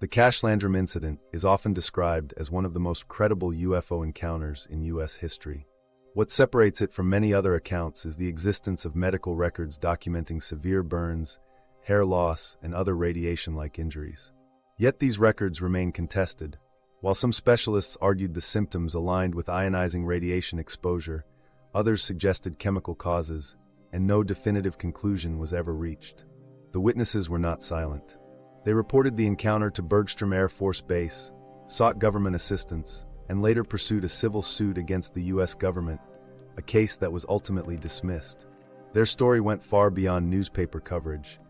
The Cash-Landrum Incident is often described as one of the most credible UFO encounters in U.S. history. What separates it from many other accounts is the existence of medical records documenting severe burns, hair loss, and other radiation-like injuries. Yet these records remain contested. While some specialists argued the symptoms aligned with ionizing radiation exposure, others suggested chemical causes, and no definitive conclusion was ever reached. The witnesses were not silent. They reported the encounter to Bergstrom Air Force Base, sought government assistance, and later pursued a civil suit against the U.S. government, a case that was ultimately dismissed. Their story went far beyond newspaper coverage.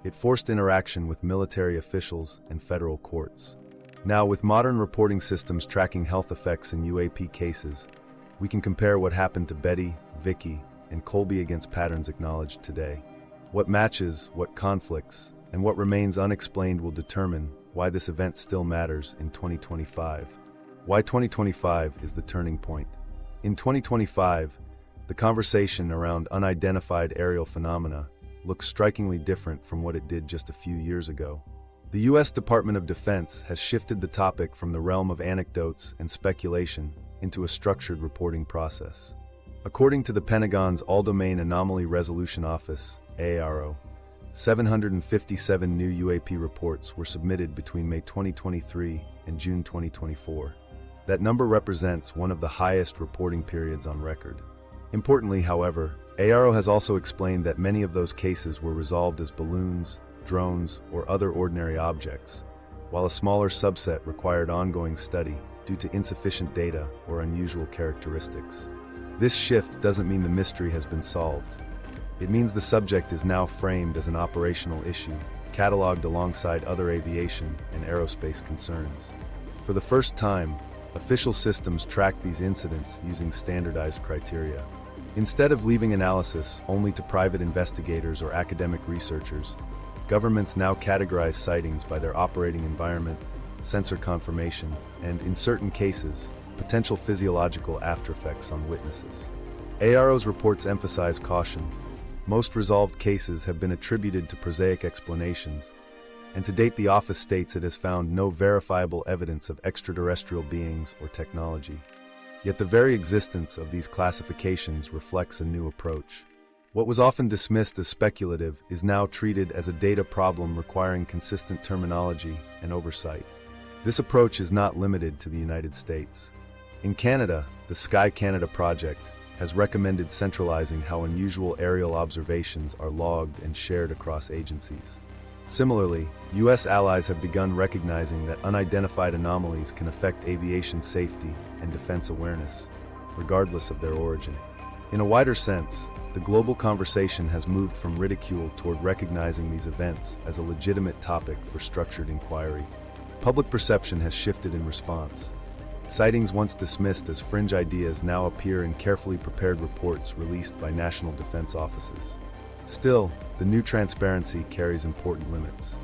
It forced interaction with military officials and federal courts. Now, with modern reporting systems tracking health effects in UAP cases, we can compare what happened to Betty, Vickie, and Colby against patterns acknowledged today. What matches, what conflicts, and what remains unexplained will determine why this event still matters in 2025. Why 2025 is the turning point. In 2025, the conversation around unidentified aerial phenomena looks strikingly different from what it did just a few years ago. The U.S. Department of Defense has shifted the topic from the realm of anecdotes and speculation into a structured reporting process. According to the Pentagon's All-Domain Anomaly Resolution Office, AARO, 757 new UAP reports were submitted between May 2023 and June 2024. That number represents one of the highest reporting periods on record. Importantly, however, AARO has also explained that many of those cases were resolved as balloons, drones, or other ordinary objects, while a smaller subset required ongoing study due to insufficient data or unusual characteristics. This shift doesn't mean the mystery has been solved. It means the subject is now framed as an operational issue, cataloged alongside other aviation and aerospace concerns. For the first time, official systems track these incidents using standardized criteria. Instead of leaving analysis only to private investigators or academic researchers, governments now categorize sightings by their operating environment, sensor confirmation, and, in certain cases, potential physiological aftereffects on witnesses. AARO's reports emphasize caution. Most resolved cases have been attributed to prosaic explanations, and to date the office states it has found no verifiable evidence of extraterrestrial beings or technology. Yet the very existence of these classifications reflects a new approach. What was often dismissed as speculative is now treated as a data problem requiring consistent terminology and oversight. This approach is not limited to the United States. In Canada, the Sky Canada project has recommended centralizing how unusual aerial observations are logged and shared across agencies. Similarly, U.S. allies have begun recognizing that unidentified anomalies can affect aviation safety and defense awareness, regardless of their origin. In a wider sense, the global conversation has moved from ridicule toward recognizing these events as a legitimate topic for structured inquiry. Public perception has shifted in response. Sightings once dismissed as fringe ideas now appear in carefully prepared reports released by national defense offices. Still, the new transparency carries important limits.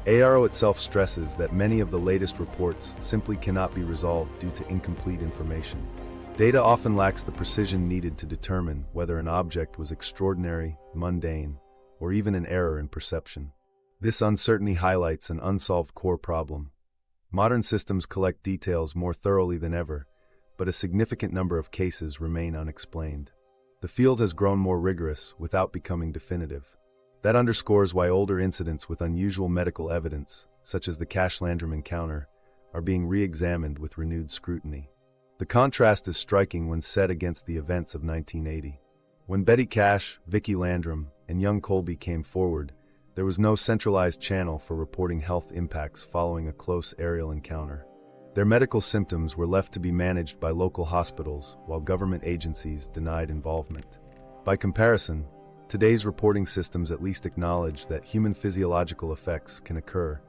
AARO itself stresses that many of the latest reports simply cannot be resolved due to incomplete information. Data often lacks the precision needed to determine whether an object was extraordinary, mundane, or even an error in perception. This uncertainty highlights an unsolved core problem. Modern systems collect details more thoroughly than ever, but a significant number of cases remain unexplained. The field has grown more rigorous without becoming definitive. That underscores why older incidents with unusual medical evidence, such as the Cash-Landrum encounter, are being re-examined with renewed scrutiny. The contrast is striking when set against the events of 1980. When Betty Cash, Vickie Landrum, and young Colby came forward, there was no centralized channel for reporting health impacts following a close aerial encounter. Their medical symptoms were left to be managed by local hospitals, while government agencies denied involvement. By comparison, today's reporting systems at least acknowledge that human physiological effects can occur,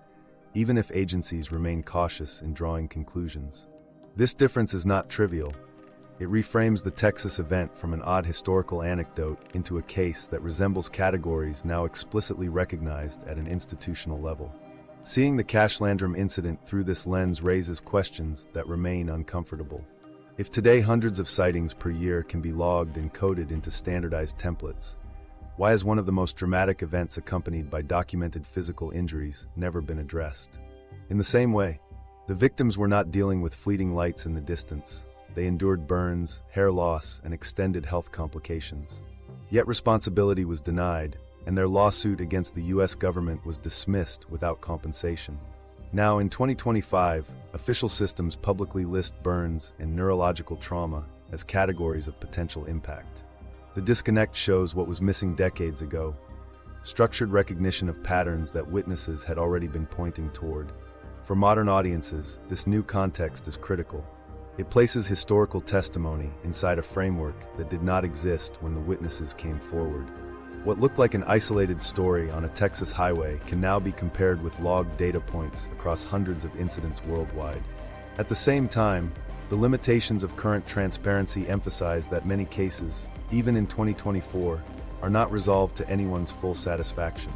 even if agencies remain cautious in drawing conclusions. This difference is not trivial. It reframes the Texas event from an odd historical anecdote into a case that resembles categories now explicitly recognized at an institutional level. Seeing the Cash-Landrum incident through this lens raises questions that remain uncomfortable. If today hundreds of sightings per year can be logged and coded into standardized templates, why has one of the most dramatic events accompanied by documented physical injuries never been addressed? In the same way, the victims were not dealing with fleeting lights in the distance. They endured burns, hair loss, and extended health complications. Yet responsibility was denied, and their lawsuit against the U.S. government was dismissed without compensation. Now, in 2025, official systems publicly list burns and neurological trauma as categories of potential impact. The disconnect shows what was missing decades ago: structured recognition of patterns that witnesses had already been pointing toward. For modern audiences, this new context is critical. It places historical testimony inside a framework that did not exist when the witnesses came forward. What looked like an isolated story on a Texas highway can now be compared with logged data points across hundreds of incidents worldwide. At the same time, the limitations of current transparency emphasize that many cases, even in 2024, are not resolved to anyone's full satisfaction.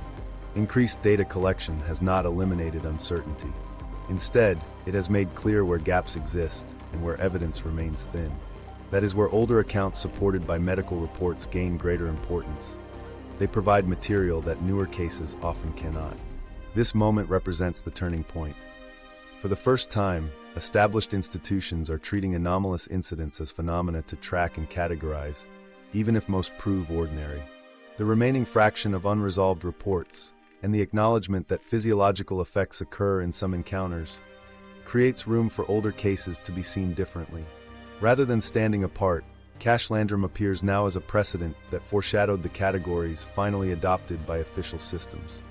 Increased data collection has not eliminated uncertainty. Instead, it has made clear where gaps exist and where evidence remains thin. That is where older accounts supported by medical reports gain greater importance. They provide material that newer cases often cannot. This moment represents the turning point. For the first time, established institutions are treating anomalous incidents as phenomena to track and categorize, even if most prove ordinary. The remaining fraction of unresolved reports, and the acknowledgement that physiological effects occur in some encounters, creates room for older cases to be seen differently. Rather than standing apart, Cash-Landrum appears now as a precedent that foreshadowed the categories finally adopted by official systems.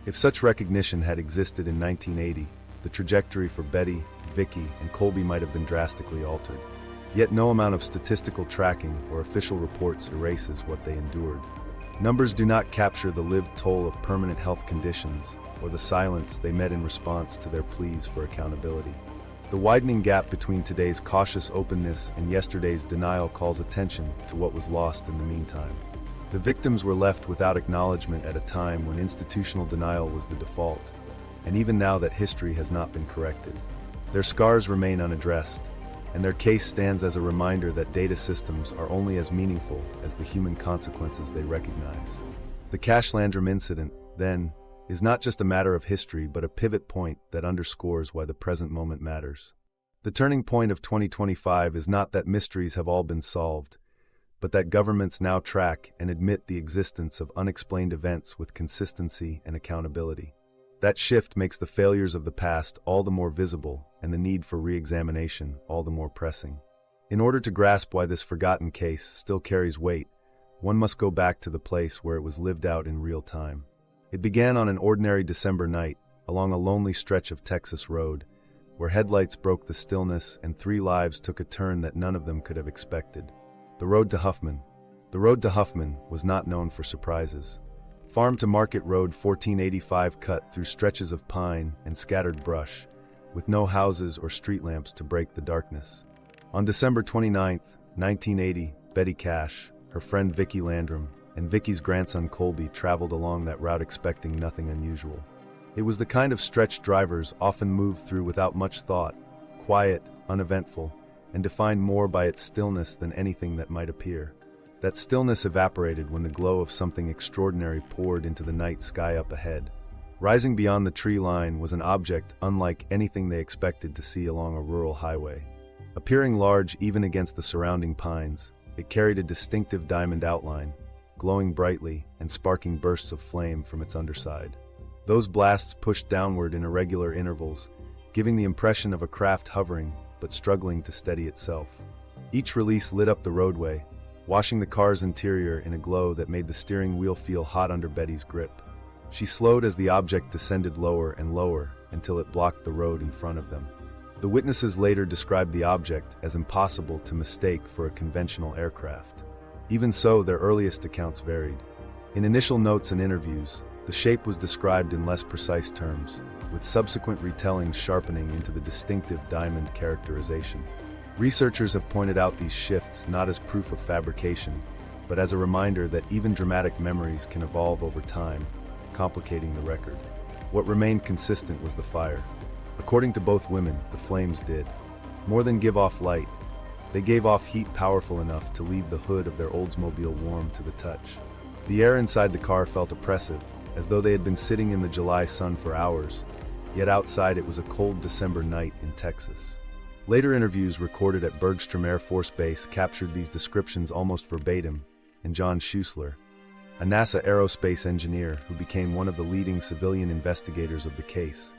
If such recognition had existed in 1980, the trajectory for Betty, Vickie, and Colby might have been drastically altered. Yet no amount of statistical tracking or official reports erases what they endured. Numbers do not capture the lived toll of permanent health conditions or the silence they met in response to their pleas for accountability. The widening gap between today's cautious openness and yesterday's denial calls attention to what was lost in the meantime. The victims were left without acknowledgement at a time when institutional denial was the default, and even now that history has not been corrected. Their scars remain unaddressed, and their case stands as a reminder that data systems are only as meaningful as the human consequences they recognize. The Cash-Landrum incident, then, is not just a matter of history but a pivot point that underscores why the present moment matters. The turning point of 2025 is not that mysteries have all been solved, but that governments now track and admit the existence of unexplained events with consistency and accountability. That shift makes the failures of the past all the more visible and the need for re-examination all the more pressing. In order to grasp why this forgotten case still carries weight, one must go back to the place where it was lived out in real time. It began on an ordinary December night, along a lonely stretch of Texas road, where headlights broke the stillness and 3 lives took a turn that none of them could have expected. The road to Huffman. The road to Huffman was not known for surprises. Farm to Market Road 1485 cut through stretches of pine and scattered brush, with no houses or street lamps to break the darkness. On December 29, 1980, Betty Cash, her friend Vickie Landrum, and Vickie's grandson Colby traveled along that route expecting nothing unusual. It was the kind of stretch drivers often move through without much thought, quiet, uneventful, and defined more by its stillness than anything that might appear. That stillness evaporated when the glow of something extraordinary poured into the night sky up ahead. Rising beyond the tree line was an object unlike anything they expected to see along a rural highway. Appearing large even against the surrounding pines, it carried a distinctive diamond outline, glowing brightly and sparking bursts of flame from its underside. Those blasts pushed downward in irregular intervals, giving the impression of a craft hovering but struggling to steady itself. Each release lit up the roadway, washing the car's interior in a glow that made the steering wheel feel hot under Betty's grip. She slowed as the object descended lower and lower until it blocked the road in front of them. The witnesses later described the object as impossible to mistake for a conventional aircraft. Even so, their earliest accounts varied. In initial notes and interviews, the shape was described in less precise terms, with subsequent retellings sharpening into the distinctive diamond characterization. Researchers have pointed out these shifts not as proof of fabrication, but as a reminder that even dramatic memories can evolve over time, complicating the record. What remained consistent was the fire. According to both women, the flames did more than give off light. They gave off heat powerful enough to leave the hood of their Oldsmobile warm to the touch. The air inside the car felt oppressive, as though they had been sitting in the July sun for hours, yet outside it was a cold December night in Texas. Later interviews recorded at Bergstrom Air Force Base captured these descriptions almost verbatim, and John Schuessler, a NASA aerospace engineer who became one of the leading civilian investigators of the case,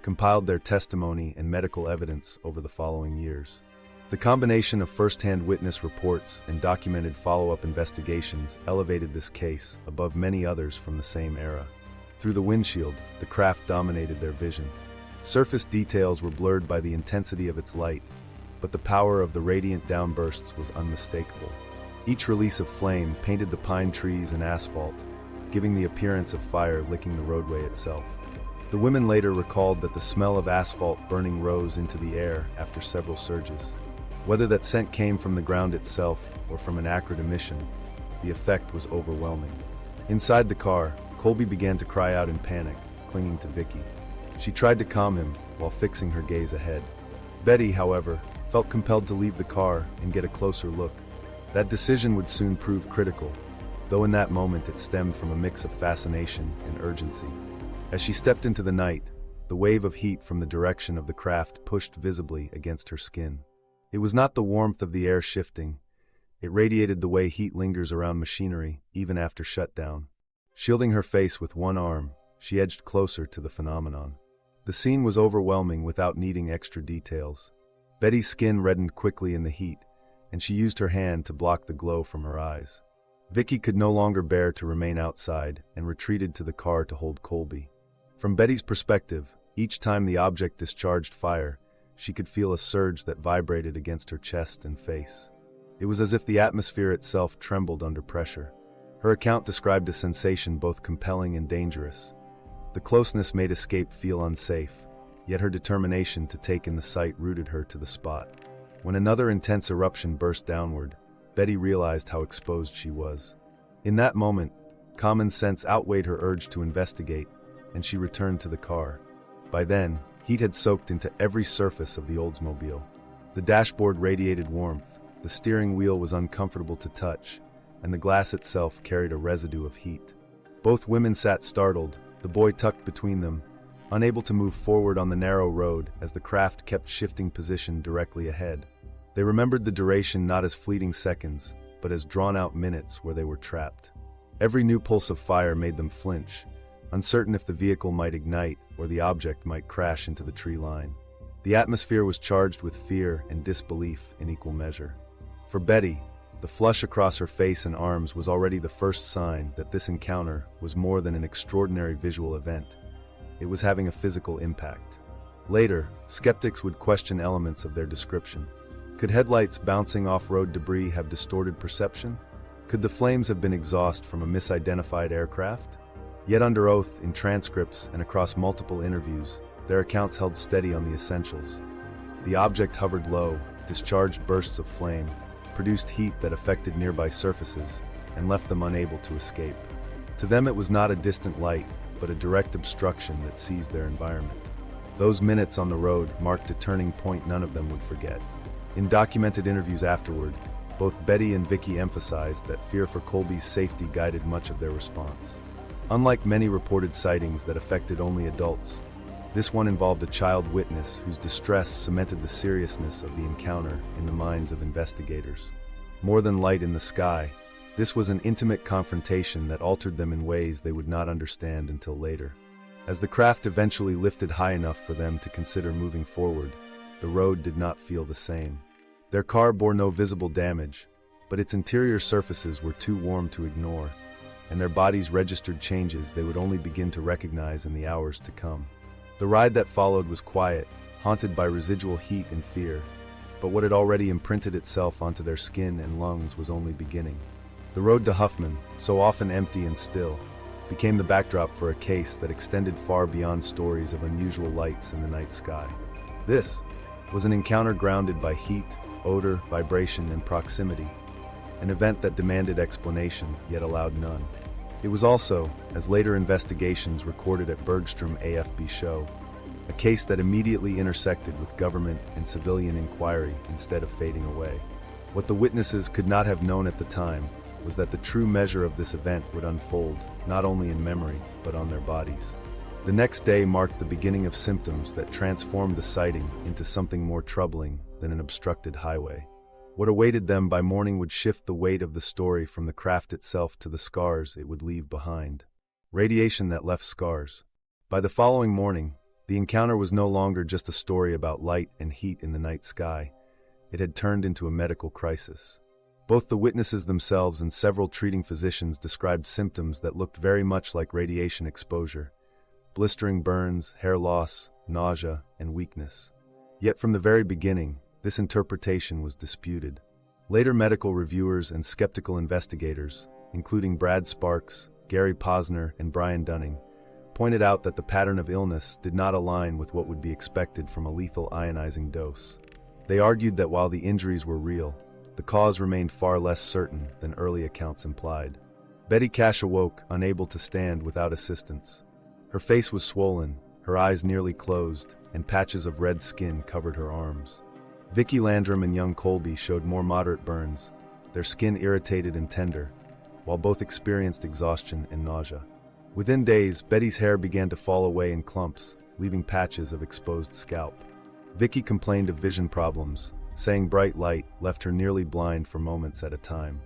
compiled their testimony and medical evidence over the following years. The combination of first-hand witness reports and documented follow-up investigations elevated this case above many others from the same era. Through the windshield, the craft dominated their vision. Surface details were blurred by the intensity of its light, but the power of the radiant downbursts was unmistakable. Each release of flame painted the pine trees and asphalt, giving the appearance of fire licking the roadway itself. The women later recalled that the smell of asphalt burning rose into the air after several surges. Whether that scent came from the ground itself or from an acrid emission, the effect was overwhelming. Inside the car, Colby began to cry out in panic, clinging to Vickie. She tried to calm him while fixing her gaze ahead. Betty, however, felt compelled to leave the car and get a closer look. That decision would soon prove critical, though in that moment it stemmed from a mix of fascination and urgency. As she stepped into the night, the wave of heat from the direction of the craft pushed visibly against her skin. It was not the warmth of the air shifting. It radiated the way heat lingers around machinery, even after shutdown. Shielding her face with one arm, she edged closer to the phenomenon. The scene was overwhelming without needing extra details. Betty's skin reddened quickly in the heat, and she used her hand to block the glow from her eyes. Vickie could no longer bear to remain outside and retreated to the car to hold Colby. From Betty's perspective, each time the object discharged fire, she could feel a surge that vibrated against her chest and face. It was as if the atmosphere itself trembled under pressure. Her account described a sensation both compelling and dangerous. The closeness made escape feel unsafe, yet her determination to take in the sight rooted her to the spot. When another intense eruption burst downward, Betty realized how exposed she was. In that moment, common sense outweighed her urge to investigate, and she returned to the car. By then, heat had soaked into every surface of the Oldsmobile. The dashboard radiated warmth, the steering wheel was uncomfortable to touch, and the glass itself carried a residue of heat. Both women sat startled, the boy tucked between them, unable to move forward on the narrow road as the craft kept shifting position directly ahead. They remembered the duration not as fleeting seconds, but as drawn-out minutes where they were trapped. Every new pulse of fire made them flinch, uncertain if the vehicle might ignite or the object might crash into the tree line. The atmosphere was charged with fear and disbelief in equal measure. For Betty, the flush across her face and arms was already the first sign that this encounter was more than an extraordinary visual event. It was having a physical impact. Later, skeptics would question elements of their description. Could headlights bouncing off-road debris have distorted perception? Could the flames have been exhaust from a misidentified aircraft? Yet under oath, in transcripts and across multiple interviews, their accounts held steady on the essentials. The object hovered low, discharged bursts of flame, produced heat that affected nearby surfaces, and left them unable to escape. To them it was not a distant light, but a direct obstruction that seized their environment. Those minutes on the road marked a turning point none of them would forget. In documented interviews afterward, both Betty and Vickie emphasized that fear for Colby's safety guided much of their response. Unlike many reported sightings that affected only adults, this one involved a child witness whose distress cemented the seriousness of the encounter in the minds of investigators. More than light in the sky, this was an intimate confrontation that altered them in ways they would not understand until later. As the craft eventually lifted high enough for them to consider moving forward, the road did not feel the same. Their car bore no visible damage, but its interior surfaces were too warm to ignore, and their bodies registered changes they would only begin to recognize in the hours to come. The ride that followed was quiet, haunted by residual heat and fear, but what had already imprinted itself onto their skin and lungs was only beginning. The road to Huffman, so often empty and still, became the backdrop for a case that extended far beyond stories of unusual lights in the night sky. This was an encounter grounded by heat, odor, vibration, and proximity, an event that demanded explanation, yet allowed none. It was also, as later investigations recorded at Bergstrom AFB show, a case that immediately intersected with government and civilian inquiry instead of fading away. What the witnesses could not have known at the time was that the true measure of this event would unfold, not only in memory, but on their bodies. The next day marked the beginning of symptoms that transformed the sighting into something more troubling than an obstructed highway. What awaited them by morning would shift the weight of the story from the craft itself to the scars it would leave behind. Radiation that left scars. By the following morning, the encounter was no longer just a story about light and heat in the night sky. It had turned into a medical crisis. Both the witnesses themselves and several treating physicians described symptoms that looked very much like radiation exposure: blistering burns, hair loss, nausea, and weakness. Yet from the very beginning, this interpretation was disputed. Later medical reviewers and skeptical investigators, including Brad Sparks, Gary Posner, and Brian Dunning, pointed out that the pattern of illness did not align with what would be expected from a lethal ionizing dose. They argued that while the injuries were real, the cause remained far less certain than early accounts implied. Betty Cash awoke, unable to stand without assistance. Her face was swollen, her eyes nearly closed, and patches of red skin covered her arms. Vickie Landrum and young Colby showed more moderate burns, their skin irritated and tender, while both experienced exhaustion and nausea. Within days, Betty's hair began to fall away in clumps, leaving patches of exposed scalp. Vickie complained of vision problems, saying bright light left her nearly blind for moments at a time.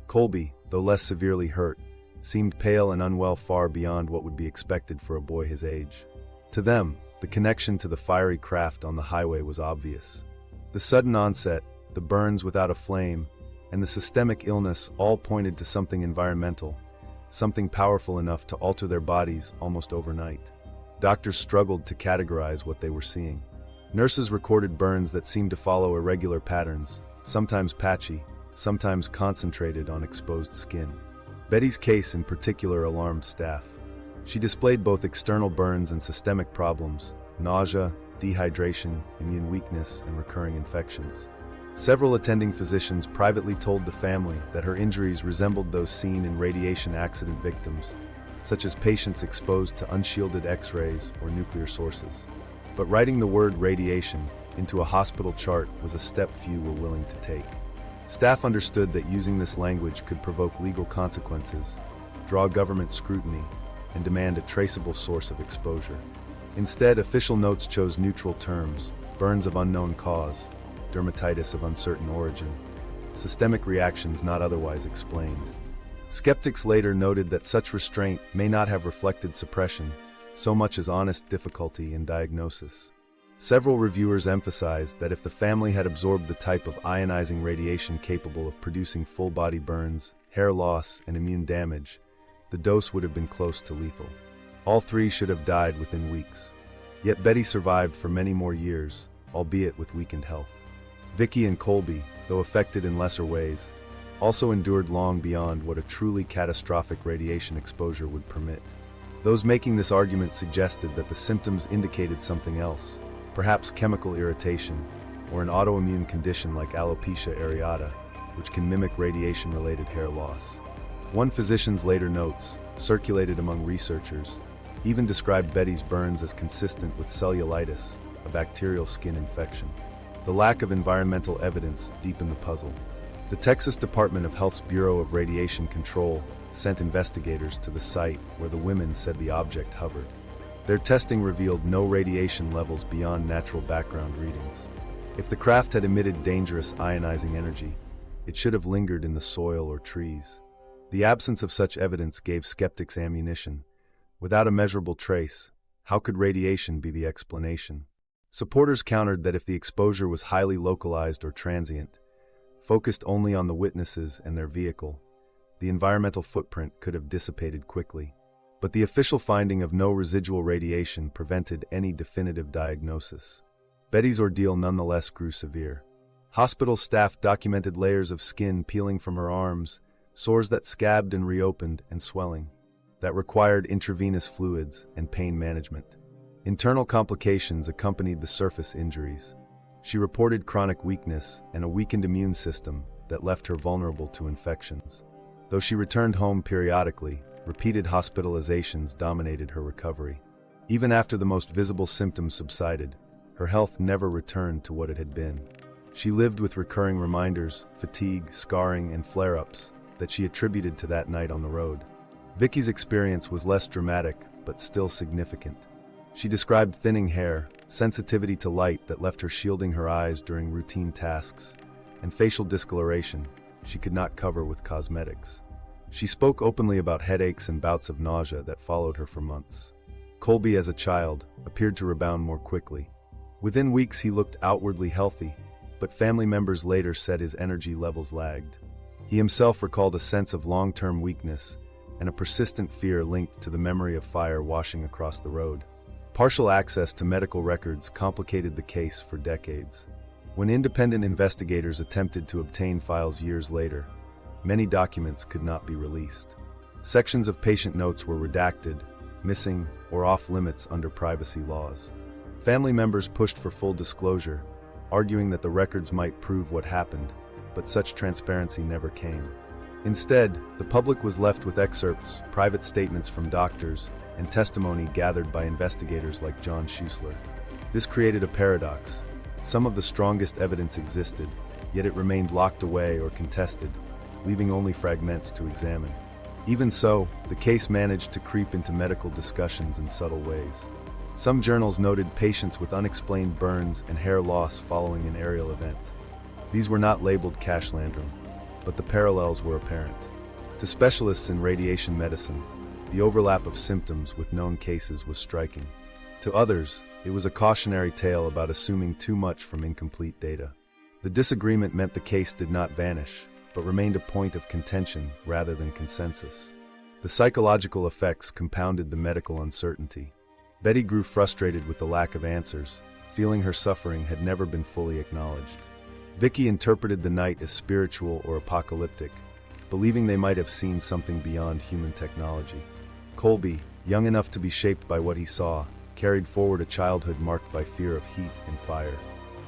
Colby, though less severely hurt, seemed pale and unwell far beyond what would be expected for a boy his age. To them, the connection to the fiery craft on the highway was obvious. The sudden onset, the burns without a flame, and the systemic illness all pointed to something environmental, something powerful enough to alter their bodies almost overnight. Doctors struggled to categorize what they were seeing. Nurses recorded burns that seemed to follow irregular patterns, sometimes patchy, sometimes concentrated on exposed skin. Betty's case in particular alarmed staff. She displayed both external burns and systemic problems: nausea, dehydration, immune weakness, and recurring infections. Several attending physicians privately told the family that her injuries resembled those seen in radiation accident victims, such as patients exposed to unshielded X-rays or nuclear sources. But writing the word radiation into a hospital chart was a step few were willing to take. Staff understood that using this language could provoke legal consequences, draw government scrutiny, and demand a traceable source of exposure. Instead, official notes chose neutral terms: burns of unknown cause, dermatitis of uncertain origin, systemic reactions not otherwise explained. Skeptics later noted that such restraint may not have reflected suppression so much as honest difficulty in diagnosis. Several reviewers emphasized that if the family had absorbed the type of ionizing radiation capable of producing full-body burns, hair loss, and immune damage, the dose would have been close to lethal. All three should have died within weeks. Yet Betty survived for many more years, albeit with weakened health. Vickie and Colby, though affected in lesser ways, also endured long beyond what a truly catastrophic radiation exposure would permit. Those making this argument suggested that the symptoms indicated something else, perhaps chemical irritation, or an autoimmune condition like alopecia areata, which can mimic radiation-related hair loss. One physician's later notes, circulated among researchers, even described Betty's burns as consistent with cellulitis, a bacterial skin infection. The lack of environmental evidence deepened the puzzle. The Texas Department of Health's Bureau of Radiation Control sent investigators to the site where the women said the object hovered. Their testing revealed no radiation levels beyond natural background readings. If the craft had emitted dangerous ionizing energy, it should have lingered in the soil or trees. The absence of such evidence gave skeptics ammunition. Without a measurable trace, how could radiation be the explanation? Supporters countered that if the exposure was highly localized or transient, focused only on the witnesses and their vehicle, the environmental footprint could have dissipated quickly. But the official finding of no residual radiation prevented any definitive diagnosis. Betty's ordeal nonetheless grew severe. Hospital staff documented layers of skin peeling from her arms, sores that scabbed and reopened, and swelling that required intravenous fluids and pain management. Internal complications accompanied the surface injuries. She reported chronic weakness and a weakened immune system that left her vulnerable to infections. Though she returned home periodically, repeated hospitalizations dominated her recovery. Even after the most visible symptoms subsided, her health never returned to what it had been. She lived with recurring reminders, fatigue, scarring, and flare-ups that she attributed to that night on the road. Vickie's experience was less dramatic, but still significant. She described thinning hair, sensitivity to light that left her shielding her eyes during routine tasks, and facial discoloration she could not cover with cosmetics. She spoke openly about headaches and bouts of nausea that followed her for months. Colby, as a child, appeared to rebound more quickly. Within weeks he looked outwardly healthy, but family members later said his energy levels lagged. He himself recalled a sense of long-term weakness and a persistent fear linked to the memory of fire washing across the road. Partial access to medical records complicated the case for decades. When independent investigators attempted to obtain files years later, many documents could not be released. Sections of patient notes were redacted, missing, or off-limits under privacy laws. Family members pushed for full disclosure, arguing that the records might prove what happened, but such transparency never came. Instead, the public was left with excerpts, private statements from doctors, and testimony gathered by investigators like John Schuessler. This created a paradox. Some of the strongest evidence existed, yet it remained locked away or contested, leaving only fragments to examine. Even so, the case managed to creep into medical discussions in subtle ways. Some journals noted patients with unexplained burns and hair loss following an aerial event. These were not labeled Cash-Landrum, but the parallels were apparent. To specialists in radiation medicine, the overlap of symptoms with known cases was striking. To others, it was a cautionary tale about assuming too much from incomplete data. The disagreement meant the case did not vanish, but remained a point of contention rather than consensus. The psychological effects compounded the medical uncertainty. Betty grew frustrated with the lack of answers, feeling her suffering had never been fully acknowledged. Vickie interpreted the night as spiritual or apocalyptic, believing they might have seen something beyond human technology. Colby, young enough to be shaped by what he saw, carried forward a childhood marked by fear of heat and fire.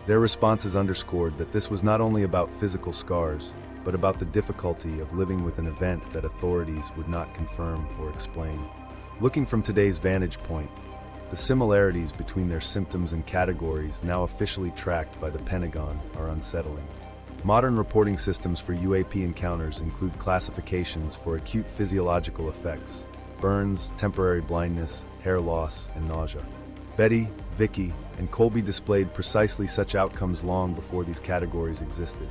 Their responses underscored that this was not only about physical scars, but about the difficulty of living with an event that authorities would not confirm or explain. Looking from today's vantage point, the similarities between their symptoms and categories now officially tracked by the Pentagon are unsettling. Modern reporting systems for UAP encounters include classifications for acute physiological effects: burns, temporary blindness, hair loss, and nausea. Betty, Vickie, and Colby displayed precisely such outcomes long before these categories existed.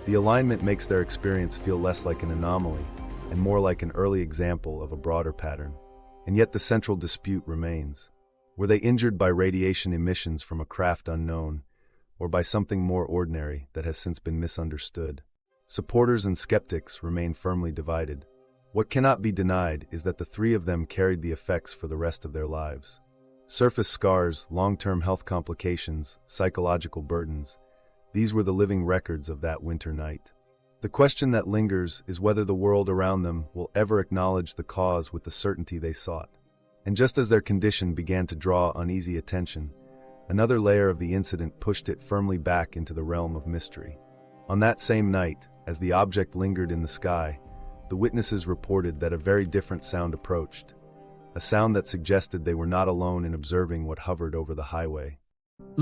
The alignment makes their experience feel less like an anomaly and more like an early example of a broader pattern. And yet the central dispute remains. Were they injured by radiation emissions from a craft unknown, or by something more ordinary that has since been misunderstood? Supporters and skeptics remain firmly divided. What cannot be denied is that the three of them carried the effects for the rest of their lives. Surface scars, long-term health complications, psychological burdens, these were the living records of that winter night. The question that lingers is whether the world around them will ever acknowledge the cause with the certainty they sought. And just as their condition began to draw uneasy attention, another layer of the incident pushed it firmly back into the realm of mystery. On that same night, as the object lingered in the sky, the witnesses reported that a very different sound approached, a sound that suggested they were not alone in observing what hovered over the highway.